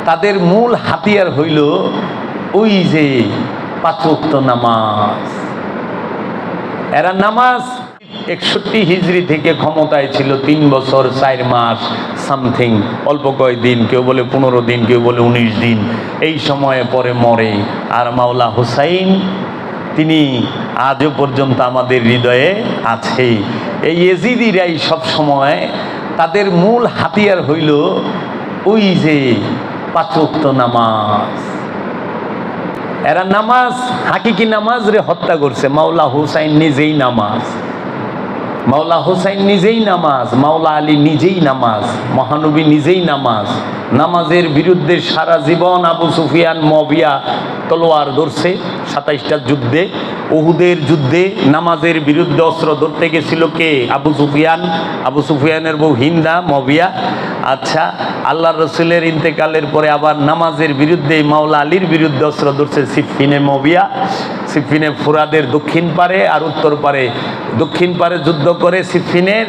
তাদের মূল হাতিয়ার হইল ওই যে 5 ওয়াক্ত নামাজ। এরা নামাজ 61 হিজরি থেকে ক্ষমতায় ছিল 3 বছর 4 মাস সামথিং, অল্প কয়েকদিন, কেউ বলে 15 দিন, কেউ বলে 19 দিন, এই সময়ে পরে মরে। আর মাওলা হুসাইন তিনি আজও পর্যন্ত আমাদের হৃদয়ে আছে। এই ইয়েজিদিরাই সব সময় তাদের মূল হাতিয়ার হইল ওই যে 5 ওয়াক্ত নামাজ। এরা নামাজ, হাকিকি নামাজ রে হত্যা করছে। মাওলা হুসাইন নিজেই নামাজ, মাওলা হুসাইন নিজেই নামাজ, মাওলা আলী নিজেই নামাজ, মহানবী নিজেই নামাজ। নামাজের বিরুদ্ধে সারা জীবন আবু সুফিয়ান মুয়াবিয়া তলোয়ার ধরছে 27টা যুদ্ধে। উহুদের যুদ্ধে নামাজের বিরুদ্ধে অস্ত্র ধরতে গেছিল কে? আবু সুফিয়ান। আবু সুফিয়ানের বউ হিন্দা মুয়াবিয়া। আচ্ছা, আল্লাহ রসুলের ইন্তেকালের পরে আবার নামাজের বিরুদ্ধে মাওলা আলীর বিরুদ্ধে অস্ত্র ধরছে সিফিনে মুয়াবিয়া। সিফিনে ফুরাদের দক্ষিণ পারে আর উত্তর পারে, দক্ষিণ পারে যুদ্ধ করে সিফিনের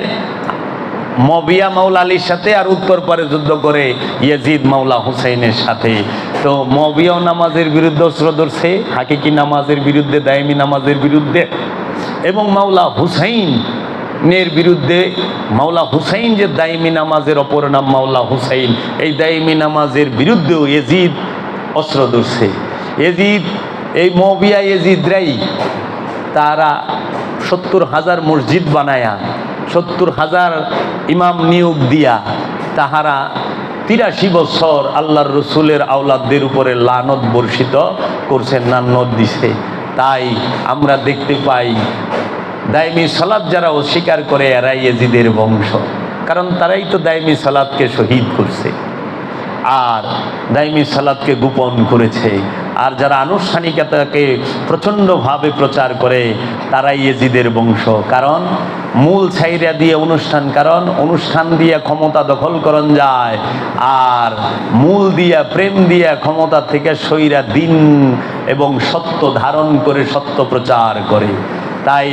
মুয়াবিয়া মাওলা আলীর সাথে, আর উত্তর পারে যুদ্ধ করে ইয়াজিদ মাওলা হুসাইনের সাথে। তো মুয়াবিয়াও নামাজের বিরুদ্ধে অস্ত্র ধরছে, হাকিকি নামাজের বিরুদ্ধে, দায়মি নামাজের বিরুদ্ধে, এবং মাওলা হুসাইনের বিরুদ্ধে। মাওলা হুসাইন যে দায়মি নামাজের অপর নাম মাওলা হুসাইন, এই দায়মি নামাজের বিরুদ্ধেও ইয়াজিদ অস্ত্র ধরছে। ইয়াজিদ, এই মুয়াবিয়া ইয়াজিদরাই তারা 70,000 মসজিদ বানায়া, 70,000 ইমাম নিয়োগ দিয়া তাহারা 83 বছর আল্লাহর রসুলের আওলাদদের উপরে লানত বর্ষিত করছে, লানত দিছে। তাই আমরা দেখতে পাই দায়মি সালাত যারা অস্বীকার করে এরা ইয়াজিদের বংশ, কারণ তারাই তো দায়মি সালাতকে শহীদ করছে আর দায়মি সালাতকে গোপন করেছে। আর যারা আনুষ্ঠানিকতাকে প্রচণ্ডভাবে প্রচার করে তারাই ইয়াজিদের বংশ। কারণ মূল ছাইরা দিয়ে অনুষ্ঠান, কারণ অনুষ্ঠান দিয়ে ক্ষমতা দখল করন যায়, আর মূল দিয়া প্রেম দিয়া ক্ষমতা থেকে সইরা দিন এবং সত্য ধারণ করে সত্য প্রচার করে। তাই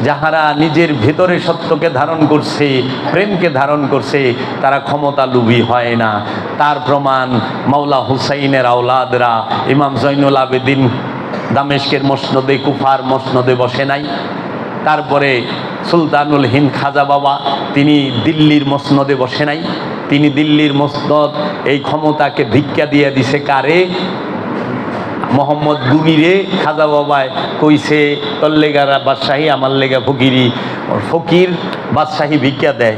যাহারা নিজের ভেতরে সত্যকে ধারণ করছে, প্রেমকে ধারণ করছে, তারা ক্ষমতা লোভী হয় না। তার প্রমাণ মাওলা হুসাইনের আওলাদরা ইমাম জৈনুল আবেদিন দামেস্কের মসনদে, কুফার মসনদে বসে নাই। তারপরে সুলতানুল হিন্দ খাজা বাবা, তিনি দিল্লির মসনদে বসে নাই। তিনি দিল্লির মসনদ এই ক্ষমতাকে ভিক্ষা দিয়ে দিছে কারে? মোহাম্মদ গুমিরে। খাজা বাবায় কইছে তোর লেগারা বাদশাহী, আমার লেগা ফকিরি। ফকির বাদশাহী ভিক্ষা দেয়,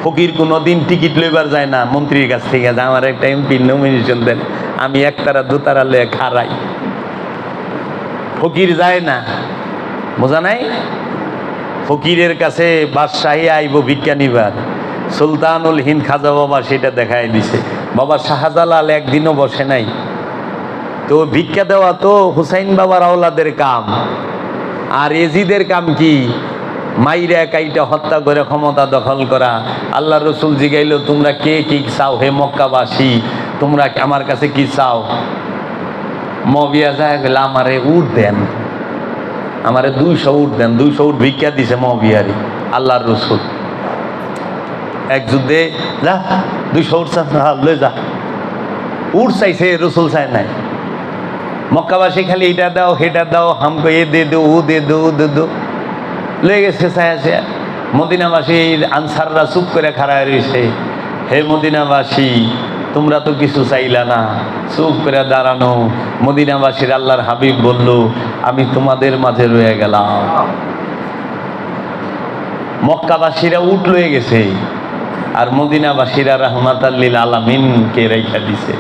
ফকির কোনো দিন টিকিট লইবার যায় না মন্ত্রীর কাছ থেকে, যে আমার একটা এমপি নমিনেশন দেন, আমি একতারা দুতারা লয়ে খারাই। ফকির যায় না, বোঝা নাই? ফকিরের কাছে বাদশাহী আইব ভিক্ষা নিবার। সুলতানুল হিন্দ খাজা বাবা সেটা দেখাই দিছে। বাবা শাহজালাল একদিনও বসে নাই। তো ভিক্ষা দেওয়া তো হুসাইন বাবার আওলাদের কাম, আর এজিদের কাম কি? মাইরা কাইটা হত্যা করে ক্ষমতা দখল করা। আল্লাহ রসুল জিগাইল, তোমরা কে কি চাও হে মক্কাবাসী, তোমরা আমার কাছে কি চাও? মুয়াবিয়া যায় গেলে আমারে উট দেন, আমারে 200 উট দেন। 200 উট ভিক্ষা দিছে মুয়াবিয়ারে আল্লাহর রসুল। এক যুদ্ধে যা 200 উট লয়ে যা, উট চাইছে, রসুল চায় নাই। মক্কাবাসী খালি এটা দাও হেটা দাও, হামকো এ দে দো, ও দে দো, ও দে দো, লয়ে গেছে চাইছে। মদিনাবাসীর আনসাররা চুপ করে খাড়া রয়েছে। হে মদিনাবাসী, তোমরা তো কিছু চাইলা না, চুপ করে দাঁড়ানো। মদিনাবাসীর আল্লাহর হাবিব বলল, আমি তোমাদের মাঝে রয়ে গেলাম। মক্কাবাসীরা উট লয়ে গেছে, আর মদিনাবাসীরা রাহমাতাল লিল আলামিনকে রেখা দিছে।